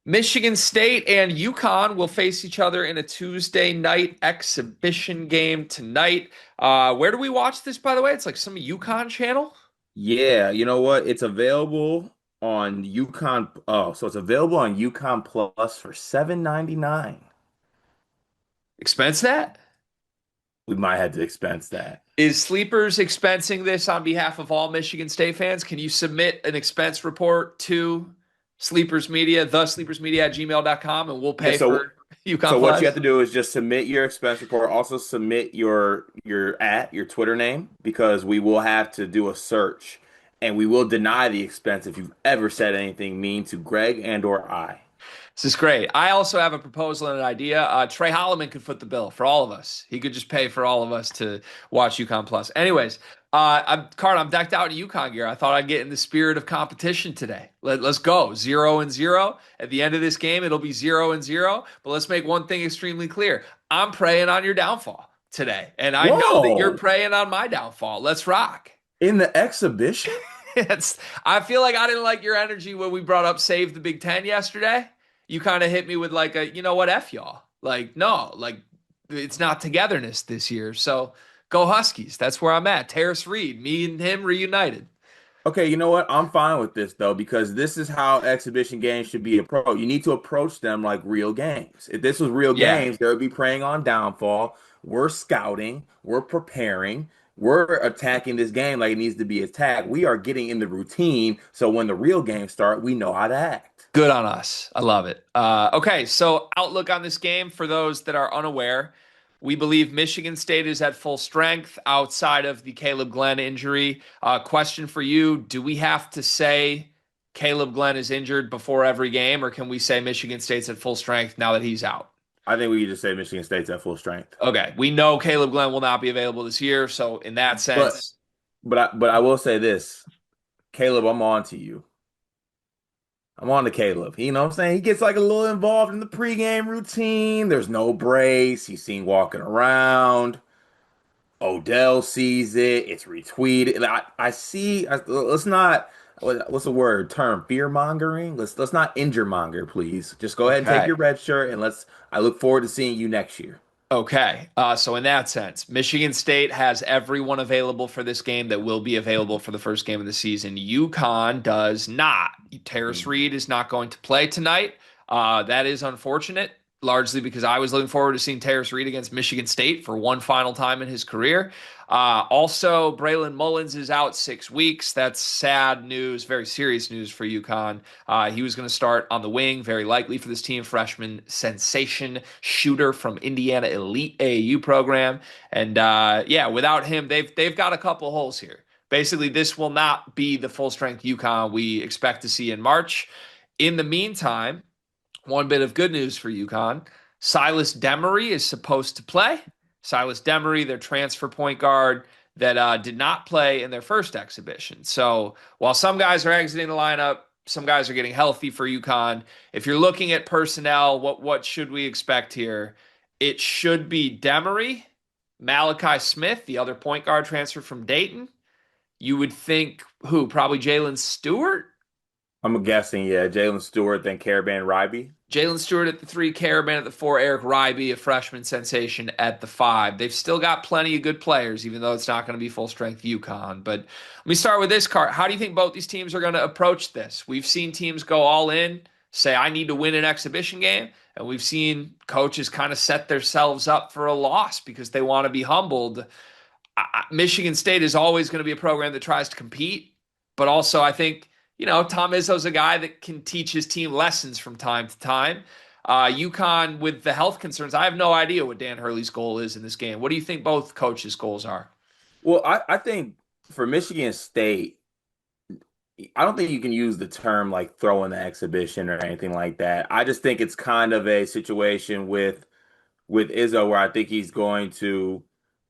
Michigan State and UConn will face each other in a Tuesday night exhibition game tonight. Where do we watch this, by the way? It's like some UConn channel. Yeah, you know what? It's available on UConn. Oh, so it's available on UConn Plus for 7.99. Expense that? We might have to expense that. Is Sleepers expensing this on behalf of all Michigan State fans? Can you submit an expense report to Sleepers Media, the Sleepers Media at gmail.com, and we'll Yeah, pay so for UConn so what you have Plus? to do is just submit your expense report. Also submit your Twitter name because we will have to do a search and we will deny the expense if you've ever said anything mean to Greg and or I. This is great. I also have a proposal and an idea. Trey Holloman could foot the bill for all of us. He could just pay for all of us to watch UConn Plus. Anyways, I'm decked out in UConn gear. I thought I'd get in the spirit of competition today. Let's go 0-0. At the end of this game, it'll be 0-0. But let's make one thing extremely clear. I'm preying on your downfall today, and I know that you're Whoa! preying on my downfall. Let's rock. In the exhibition? It's, I feel like I didn't like your energy when we brought up Save the Big Ten yesterday. You kind of hit me with like a, you know what, F y'all. Like, no, like it's not togetherness this year. So go Huskies. That's where I'm at. Terrace Reed, me and him reunited. Okay, you know what? I'm fine with this though, because this is how exhibition games should be approached. You need to approach them like real games. If this was real Yeah, games, they would be preying on downfall. We're scouting, we're preparing, we're attacking this game like it needs to be attacked. We are getting in the routine, so when the real games start, we know how to act. good on us. I love it. Okay, so outlook on this game for those that are unaware. We believe Michigan State is at full strength outside of the Caleb Glenn injury. Question for you: do we have to say Caleb Glenn is injured before every game, or can we say Michigan State's at full strength now that he's out? I think we could just say Michigan State's at full strength. Okay, we know Caleb Glenn will not be available this year, so in that But sense, but I will say this, Caleb, I'm on to you. I'm on to Caleb. You know what I'm saying? He gets like a little involved in the pregame routine. There's no brace. He's seen walking around. Odell sees it. It's retweeted. I see. Let's not. What's the word? Term fear mongering. Let's not injure monger, please. Just go ahead and take okay. your red shirt and let's. I look forward to seeing you next year. Okay. So in that sense, Michigan State has everyone available for this game that will be available for the first game of the season. UConn does not. Terrace Mhm. Reed is not going to play tonight. That is unfortunate, largely because I was looking forward to seeing Terrace Reed against Michigan State for one final time in his career. Also, Braylon Mullins is out 6 weeks. That's sad news, very serious news for UConn. He was going to start on the wing, very likely for this team, freshman sensation shooter from Indiana Elite AAU program. And yeah, without him, they've got a couple holes here. Basically, this will not be the full strength UConn we expect to see in March. In the meantime, one bit of good news for UConn. Silas Demery is supposed to play. Silas Demery, their transfer point guard that did not play in their first exhibition. So while some guys are exiting the lineup, some guys are getting healthy for UConn. If you're looking at personnel, what should we expect here? It should be Demery, Malachi Smith, the other point guard transfer from Dayton. You would think who? Probably Jalen Stewart. I'm guessing, yeah, Jalen Stewart, then Caravan Ryby. Jalen Stewart at the three, Caravan at the four, Eric Ryby, a freshman sensation, at the five. They've still got plenty of good players, even though it's not going to be full strength UConn. But let me start with this card. How do you think both these teams are going to approach this? We've seen teams go all in, say, I need to win an exhibition game. And we've seen coaches kind of set themselves up for a loss because they want to be humbled. Michigan State is always going to be a program that tries to compete, but also I think Tom Izzo's a guy that can teach his team lessons from time to time. UConn with the health concerns, I have no idea what Dan Hurley's goal is in this game. What do you think both coaches' goals are? Well, I think for Michigan State, I don't think you can use the term like throwing the exhibition or anything like that. I just think it's kind of a situation with Izzo where I think he's going to,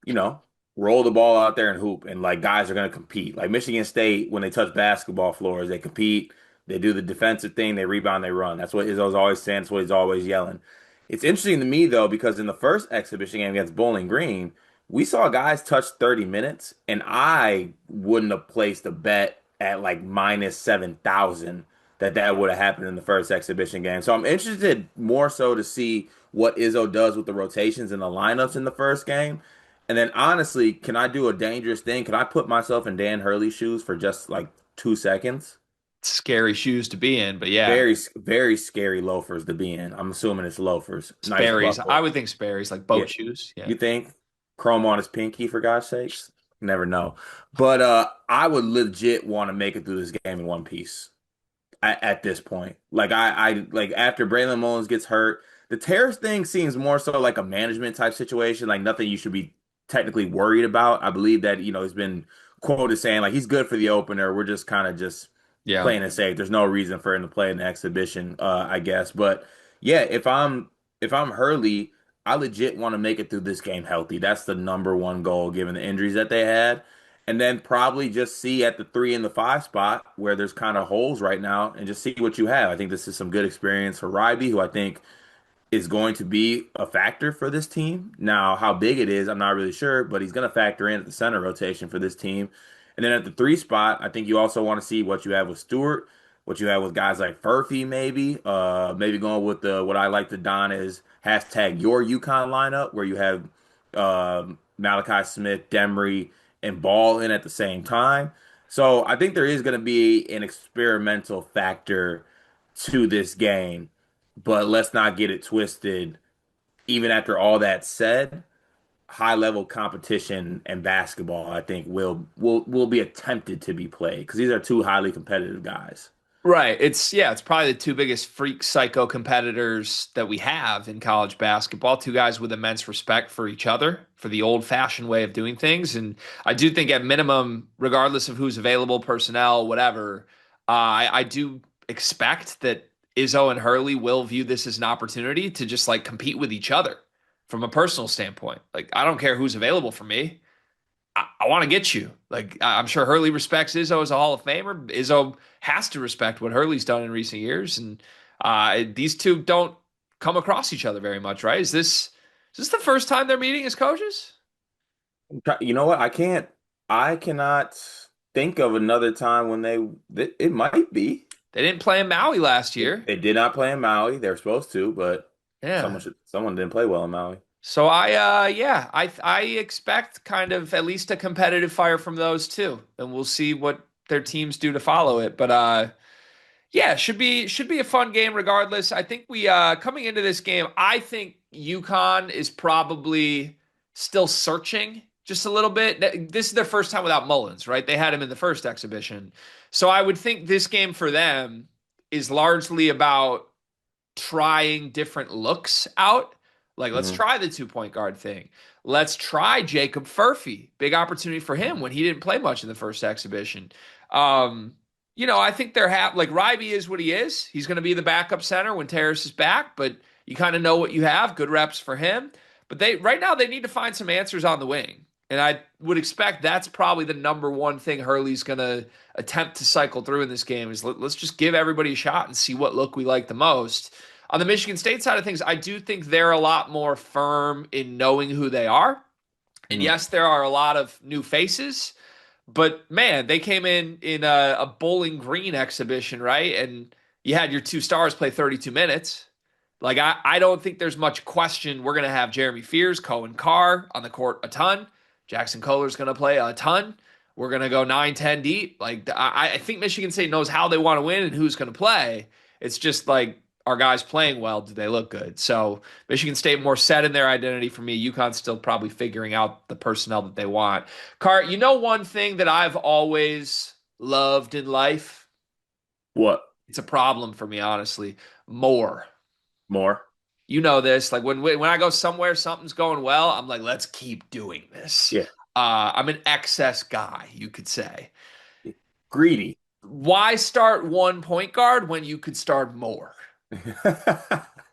you know, roll the ball out there and hoop and like guys are going to compete. Like Michigan State, when they touch basketball floors, they compete, they do the defensive thing, they rebound, they run. That's what Izzo's always saying, that's what he's always yelling. It's interesting to me though, because in the first exhibition game against Bowling Green, we saw guys touch 30 minutes, and I wouldn't have placed a bet at like minus 7,000 that would have happened in the first exhibition game. So I'm interested more so to see what Izzo does with the rotations and the lineups in the first game. And then honestly, can I do a dangerous thing? Can I put myself in Dan Hurley's shoes for just like 2 seconds? Scary shoes to be in, but yeah, Very, very scary loafers to be in. I'm assuming it's loafers. Nice Sperry's. I buckle. would think Sperry's like Yeah. boat shoes. Yeah. You think? Chrome on his pinky, for God's sakes? Never know. But I would legit want to make it through this game in one piece at this point. Like I like after Braylon Mullins gets hurt, the Terrace thing seems more so like a management type situation, like nothing you should be technically worried about. I believe that, he's been quoted saying like he's good for the opener. We're just kind of just Yeah. playing it safe. There's no reason for him to play in the exhibition, I guess. But yeah, if I'm Hurley, I legit want to make it through this game healthy. That's the number one goal given the injuries that they had. And then probably just see at the 3 and the 5 spot where there's kind of holes right now and just see what you have. I think this is some good experience for Ryby, who I think is going to be a factor for this team. Now, how big it is, I'm not really sure, but he's going to factor in at the center rotation for this team. And then at the 3 spot, I think you also want to see what you have with Stewart, what you have with guys like Furphy, maybe. Maybe going with the what I like to don is hashtag your UConn lineup, where you have Malachi Smith, Demery, and Ball in at the same time. So I think there is going to be an experimental factor to this game, but let's not get it twisted. Even after all that said, high level competition and basketball, I think will be attempted to be played because these are two highly competitive guys. Right. It's probably the two biggest freak psycho competitors that we have in college basketball. Two guys with immense respect for each other, for the old-fashioned way of doing things. And I do think at minimum, regardless of who's available, personnel, whatever, I do expect that Izzo and Hurley will view this as an opportunity to just like compete with each other from a personal standpoint. Like I don't care who's available for me. I want to get you. Like I'm sure Hurley respects Izzo as a Hall of Famer. Izzo has to respect what Hurley's done in recent years, and these two don't come across each other very much, right? Is this the first time they're meeting as coaches? You know what? I cannot think of another time when it might be. They didn't play in Maui last They, year. they did not play in Maui. They were supposed to, but Yeah. someone didn't play well in Maui. So yeah, I expect kind of at least a competitive fire from those two, and we'll see what their teams do to follow it. But yeah, should be a fun game regardless. I think we coming into this game, I think UConn is probably still searching just a little bit. This is their first time without Mullins, right? They had him in the first exhibition. So I would think this game for them is largely about trying different looks out. Like, let's Hmm. try the 2 point guard thing. Let's try Jacob Furphy. Big opportunity for him when he didn't play much in the first exhibition. Um, I think like Ryby is what he is. He's going to be the backup center when Terrace is back, but you kind of know what you have. Good reps for him. But they right now they need to find some answers on the wing. And I would expect that's probably the number one thing Hurley's going to attempt to cycle through in this game is let's just give everybody a shot and see what look we like the most. On the Michigan State side of things, I do think they're a lot more firm in knowing who they are. And Hmm. yes, there are a lot of new faces, but man, they came in a Bowling Green exhibition, right? And you had your two stars play 32 minutes. Like I don't think there's much question. We're gonna have Jeremy Fears, Cohen Carr on the court a ton. Jackson Kohler's gonna play a ton. We're gonna go 9-10 deep. Like I think Michigan State knows how they want to win and who's gonna play. It's just like our guys playing well. Do they look good? So Michigan State more set in their identity for me. UConn's still probably figuring out the personnel that they want. Carr, one thing that I've always loved in life? What? It's a problem for me, honestly. More. More? You know this. Like when I go somewhere, something's going well. I'm like, let's keep doing this. Yeah. I'm an excess guy, you could say. Greedy. Why start 1 point guard when you could start more?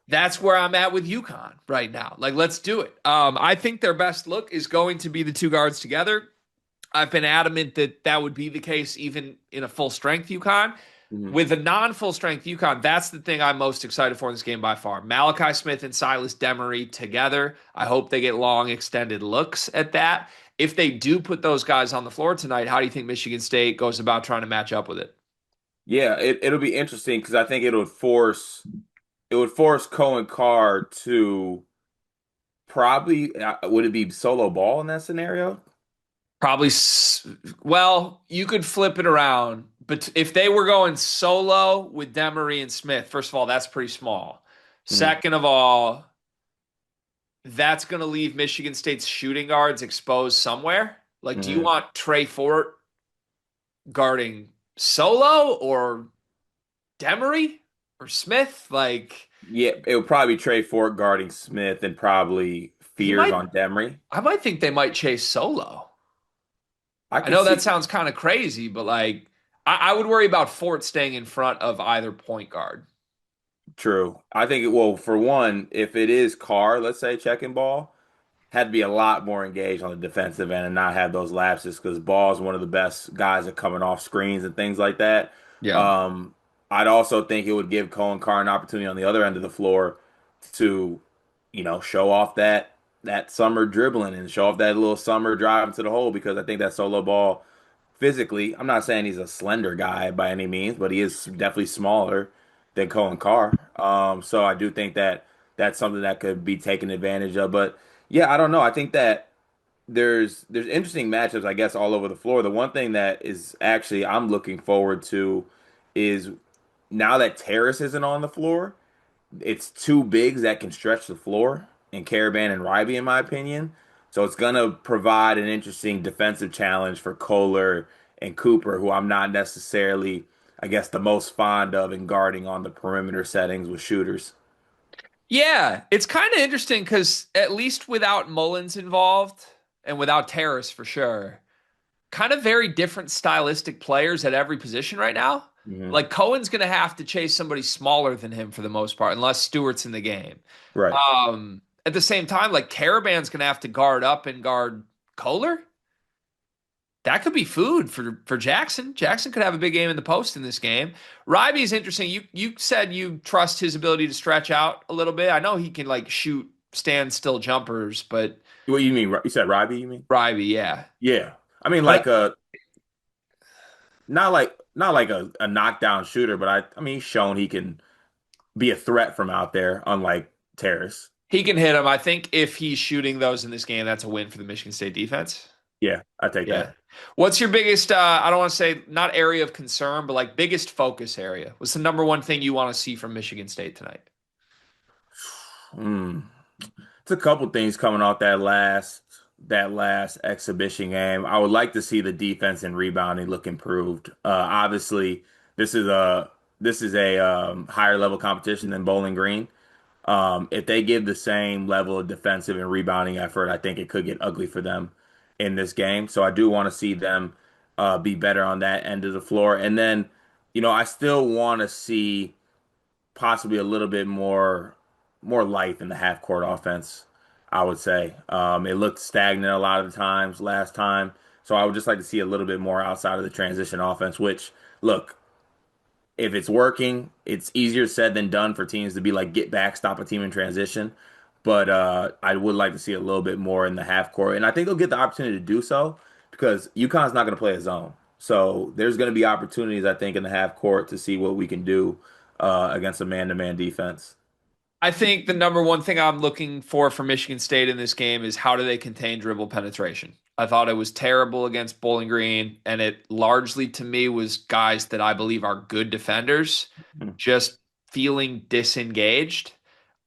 That's where I'm at with UConn right now. Like, let's do it. I think their best look is going to be the two guards together. I've been adamant that that would be the case even in a full strength UConn. Mhm. With a non full strength UConn, that's the thing I'm most excited for in this game by far. Malachi Smith and Silas Demery together. I hope they get long, extended looks at that. If they do put those guys on the floor tonight, how do you think Michigan State goes about trying to match up with it? Yeah, it'll be interesting because I think it would force Cohen Carr to probably would it be solo ball in that scenario? Probably, well, you could flip it around, but if they were going solo with Demery and Smith, first of all, that's pretty small. Mhm. Second of all, that's going to leave Michigan State's shooting guards exposed somewhere. Like, do you Mhm. want Trey Fort guarding Solo or Demery or Smith? Like, Yeah, it would probably be Trey Fort guarding Smith and probably he Fears might, on Demery. I might think they might chase Solo. I I could know that see. sounds kind of crazy, but like, I would worry about Fort staying in front of either point guard. True. I think well, for one, if it is Carr, let's say checking ball, had to be a lot more engaged on the defensive end and not have those lapses because Ball is one of the best guys at coming off screens and things like that. Yeah. Um, I'd also think it would give Cohen Carr an opportunity on the other end of the floor to, show off that summer dribbling and show off that little summer drive into the hole because I think that solo ball physically, I'm not saying he's a slender guy by any means, but he is definitely smaller than Cohen Carr. So I do think that that's something that could be taken advantage of. But yeah, I don't know. I think that there's interesting matchups, I guess, all over the floor. The one thing that is actually I'm looking forward to is now that Terrace isn't on the floor, it's two bigs that can stretch the floor in Caravan and Ryby, in my opinion. So it's gonna provide an interesting defensive challenge for Kohler and Cooper, who I'm not necessarily, I guess, the most fond of in guarding on the perimeter settings with shooters. Yeah, it's kind of interesting because at least without Mullins involved and without Terrace for sure, kind of very different stylistic players at every position right now. Hmm. Like Cohen's going to have to chase somebody smaller than him for the most part, unless Stewart's in the game. Right. At the same time, like Caravan's going to have to guard up and guard Kohler. That could be food for Jackson. Jackson could have a big game in the post in this game. Ryby's interesting. You said you trust his ability to stretch out a little bit. I know he can like shoot standstill jumpers, but What you mean? You said Ryby, you mean? Ryby, yeah. Yeah. I mean, But like not like a knockdown shooter, but I mean he's shown he can be a threat from out there, unlike Terrace. he can hit him. I think if he's shooting those in this game, that's a win for the Michigan State defense. Yeah, I take Yeah. that. What's your biggest, I don't want to say not area of concern, but like biggest focus area? What's the number one thing you want to see from Michigan State tonight? Hmm. It's a couple things coming off that last exhibition game. I would like to see the defense and rebounding look improved. Obviously, this is a higher level competition than Bowling Green. If they give the same level of defensive and rebounding effort, I think it could get ugly for them in this game. So I do want to see them be better on that end of the floor. And then, I still want to see possibly a little bit more life in the half court offense, I would say. It looked stagnant a lot of the times last time. So I would just like to see a little bit more outside of the transition offense, which look, if it's working, it's easier said than done for teams to be like get back, stop a team in transition. But I would like to see a little bit more in the half court. And I think they'll get the opportunity to do so because UConn's not going to play a zone. So there's going to be opportunities, I think, in the half court to see what we can do against a man-to-man defense. I think the number one thing I'm looking for Michigan State in this game is how do they contain dribble penetration. I thought it was terrible against Bowling Green, and it largely to me was guys that I believe are good defenders just feeling disengaged.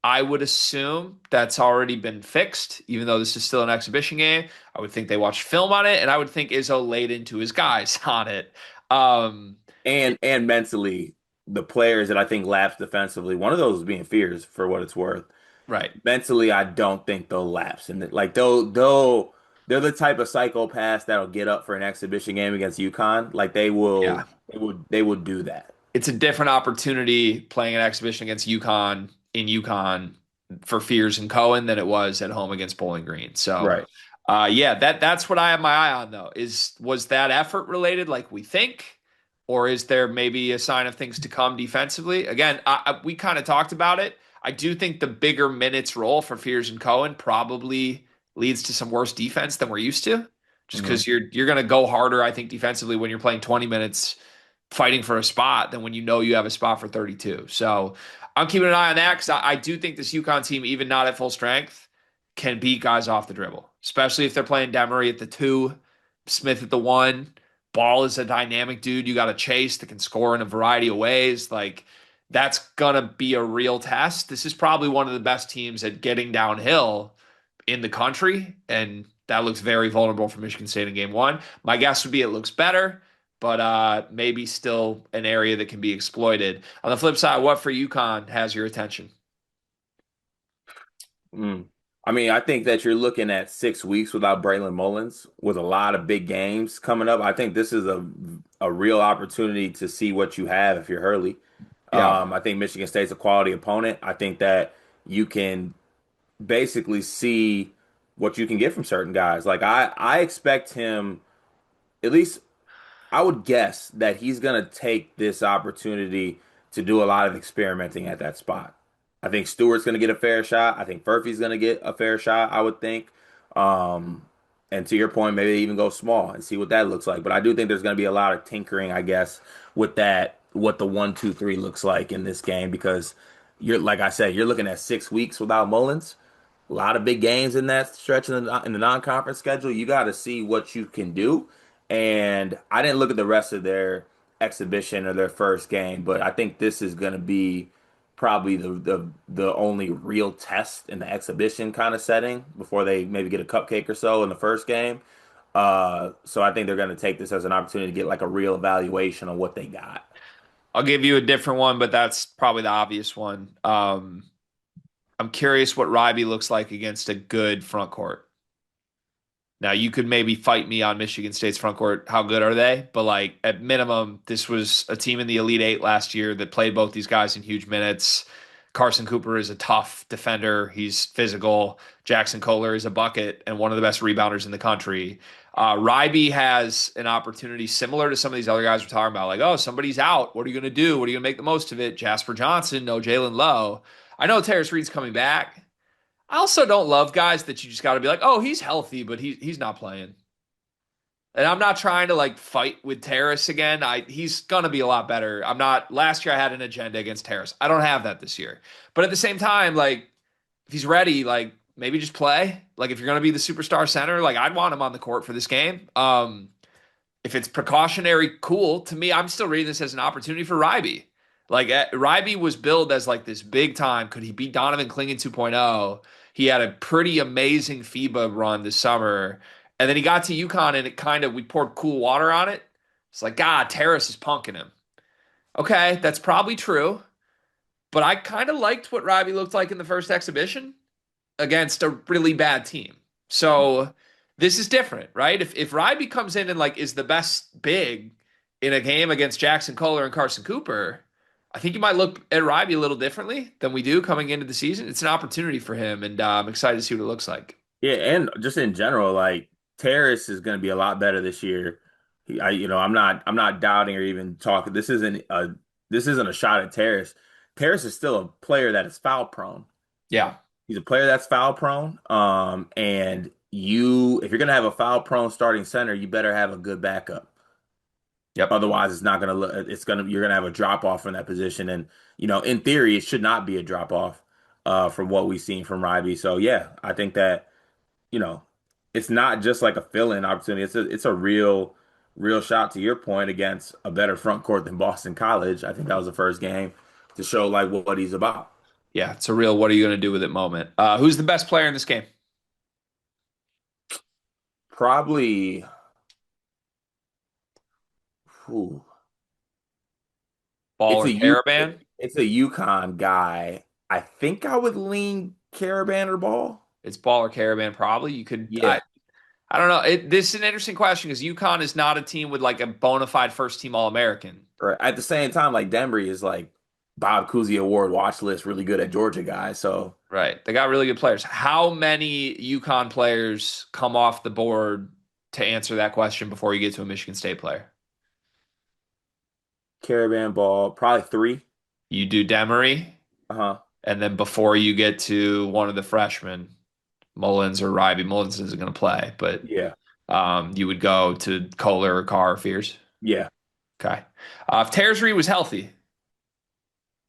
I would assume that's already been fixed, even though this is still an exhibition game. I would think they watched film on it, and I would think Izzo laid into his guys on it. Um, And mentally, the players that I think lapse defensively, one of those is being Fears for what it's worth. right. Mentally, I don't think they'll lapse, and like they're the type of psychopaths that'll get up for an exhibition game against UConn. Like Yeah. they would do that. It's a different opportunity playing an exhibition against UConn in UConn for Fears and Cohen than it was at home against Bowling Green. So, Right. yeah, that's what I have my eye on though. Was that effort related like we think, or is there maybe a sign of things to come defensively? Again, we kind of talked about it. I do think the bigger minutes role for Fears and Cohen probably leads to some worse defense than we're used to, just Hmm. because you're going to go harder. I think defensively when you're playing 20 minutes fighting for a spot than when you know you have a spot for 32. So I'm keeping an eye on that because I do think this UConn team, even not at full strength, can beat guys off the dribble, especially if they're playing Demery at the two, Smith at the one. Ball is a dynamic dude you got to chase that can score in a variety of ways. Like, that's going to be a real test. This is probably one of the best teams at getting downhill in the country, and that looks very vulnerable for Michigan State in game one. My guess would be it looks better, but maybe still an area that can be exploited. On the flip side, what for UConn has your attention? Mm. I mean, I think that you're looking at 6 weeks without Braylon Mullins with a lot of big games coming up. I think this is a real opportunity to see what you have if you're Hurley. Yeah, I think Michigan State's a quality opponent. I think that you can basically see what you can get from certain guys. Like I expect him, at least I would guess that he's going to take this opportunity to do a lot of experimenting at that spot. I think Stewart's going to get a fair shot. I think Furphy's going to get a fair shot, I would think. Um, and to your point, maybe even go small and see what that looks like. But I do think there's going to be a lot of tinkering, I guess, with that, what the 1, 2, 3 looks like in this game because you're, like I said, you're looking at 6 weeks without Mullins. A lot of big games in that stretch in the non-conference schedule. You got to see what you can do. And I didn't look at the rest of their exhibition or their first game, but I think this is going to be probably the only real test in the exhibition kind of setting before they maybe get a cupcake or so in the first game. So I think they're going to take this as an opportunity to get like a real evaluation on what they got. I'll give you a different one, but that's probably the obvious one. I'm curious what Ryby looks like against a good front court. Now you could maybe fight me on Michigan State's front court. How good are they? But like at minimum, this was a team in the Elite Eight last year that played both these guys in huge minutes. Carson Cooper is a tough defender. He's physical. Jackson Kohler is a bucket and one of the best rebounders in the country. Ryby has an opportunity similar to some of these other guys we're talking about. Like, oh, somebody's out. What are you going to do? What are you going to make the most of it? Jasper Johnson, no Jalen Lowe. I know Terrace Reed's coming back. I also don't love guys that you just got to be like, oh, he's healthy, but he's not playing. And I'm not trying to like fight with Terrace again. He's gonna be a lot better. I'm not. Last year I had an agenda against Terrace. I don't have that this year. But at the same time, like if he's ready, like maybe just play. Like if you're gonna be the superstar center, like I'd want him on the court for this game. If it's precautionary, cool. To me, I'm still reading this as an opportunity for Ryby. Like Ryby was billed as like this big time. Could he beat Donovan Clingan 2.0? He had a pretty amazing FIBA run this summer. And then he got to UConn and it kind of, we poured cool water on it. It's like, God, Terrace is punking him. Okay, that's probably true. But I kind of liked what Ryby looked like in the first exhibition against a really bad team. So this is different, right? If Ryby comes in and like is the best big in a game against Jackson Kohler and Carson Cooper, I think you might look at Ryby a little differently than we do coming into the season. It's an opportunity for him, and I'm excited to see what it looks like. Yeah, and just in general, like Terrace is going to be a lot better this year. I'm not doubting or even talking. This isn't a shot at Terrace. Terrace is still a player that is foul prone. Yeah. He's a player that's foul prone. And if you're going to have a foul prone starting center, you better have a good backup. Yep. Otherwise, it's not going to look. You're going to have a drop off from that position, and in theory, it should not be a drop off from what we've seen from Ryby. So yeah, I think that you know, it's not just like a fill-in opportunity. It's a real shot to your point against a better front court than Boston College. I think that was the first game to show like what he's about. Yeah. It's a real what are you going to do with it moment. Who's the best player in this game? Probably, whew, Ball it's or a U Caravan? it's a UConn guy. I think I would lean Caravan or Ball. It's Ball or Caravan, probably. You could, Yeah. I don't know. This is an interesting question because UConn is not a team with like a bona fide first team All American. Or at the same time, like Denbury is like Bob Cousy Award watch list, really good at Georgia guys. So Right. They got really good players. How many UConn players come off the board to answer that question before you get to a Michigan State player? Caravan Ball, probably three. You do Demery, Uh-huh. and then before you get to one of the freshmen, Mullins or Ryby, Mullins isn't going to play, but Yeah. you would go to Kohler or Carr or Fears. Yeah. Okay. If Terrace Reed was healthy,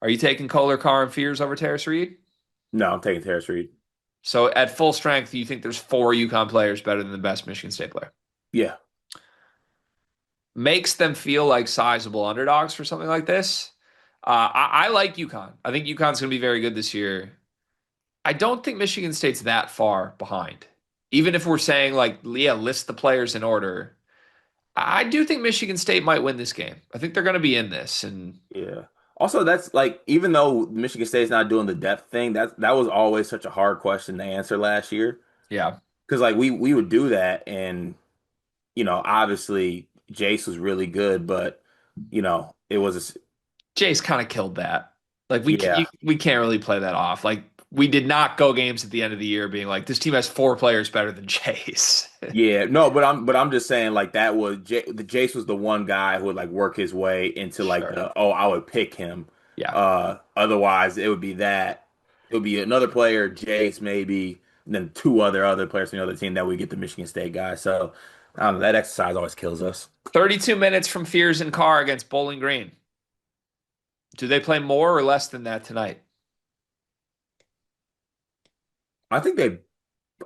are you taking Kohler, Carr, and Fears over Terrace Reed? No, I'm taking Terrace Reed. So at full strength, you think there's four UConn players better than the best Michigan State player? Yeah. Makes them feel like sizable underdogs for something like this. I like UConn. I think UConn's going to be very good this year. I don't think Michigan State's that far behind. Even if we're saying like, yeah, list the players in order. I do think Michigan State might win this game. I think they're going to be in this, and Yeah. Also, that's like even though Michigan State's not doing the depth thing, that was always such a hard question to answer last year. yeah, Because like we would do that, and obviously Jace was really good, but it was Jace kind of killed that. Like yeah. we can't really play that off. Like we did not go games at the end of the year being like this team has four players better than Jace. Yeah, no, but I'm just saying like that was the Jace was the one guy who would like work his way into like Sure. the I would pick him. Yeah. Otherwise it would be another player, Jace maybe, and then two other players from the other team that we get the Michigan State guy. So I don't know, that exercise always kills us. 32 minutes from Fears and Carr against Bowling Green. Do they play more or less than that tonight? I think they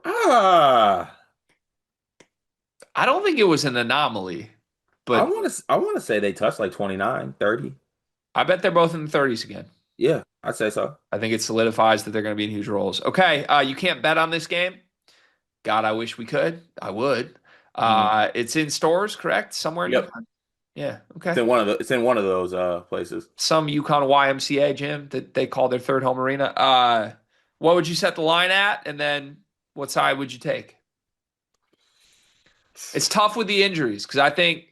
ah I don't think it was an anomaly, I but want to I want to say they touched like 29, 30. I bet they're both in the 30s again. Yeah, I'd say so. I think it solidifies that they're going to be in huge roles. Okay, you can't bet on this game. God, I wish we could. I would. Mhm. It's in stores, correct? Somewhere in Yep. UConn? Yeah, It's okay. in one of those places. Some UConn YMCA gym that they call their third home arena. What would you set the line at? And then what side would you take? It's tough with the injuries because I think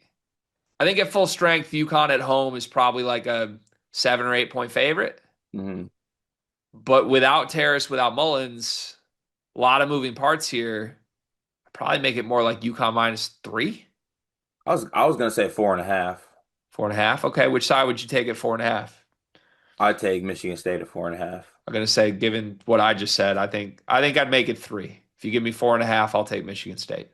at full strength, UConn at home is probably like a 7 or 8 point favorite. hmm But without Terrace, without Mullins, a lot of moving parts here. I'd probably make it more like UConn -3, I was gonna say 4.5. 4.5. Okay, which side would you take at 4.5? I'd take Michigan State at 4.5. I'm gonna say, given what I just said, I think I'd make it 3. If you give me 4.5, I'll take Michigan State.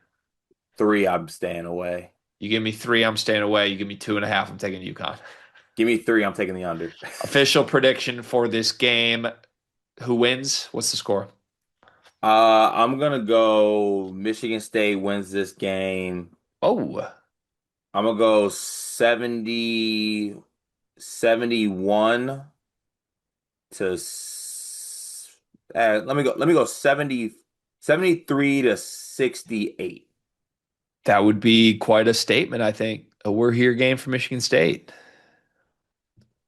3, I'm staying away. You give me 3, I'm staying away. You give me 2.5, I'm taking UConn. Give me 3, I'm taking the under. Official prediction for this game. Who wins? What's the score? I'm gonna go Michigan State wins this game. Oh, I'm gonna go 71 to let me go 73 to 68. that would be quite a statement, I think. A we're here game for Michigan State.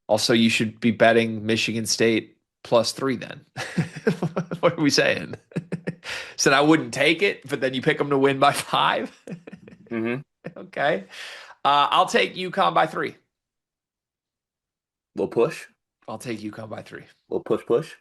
Also, you should be betting Michigan State +3 then. What are we saying? Said I wouldn't take it, but then you pick them to win by 5. Mm-hmm. Okay. I'll take UConn by 3. Little push, I'll take UConn by 3. little push.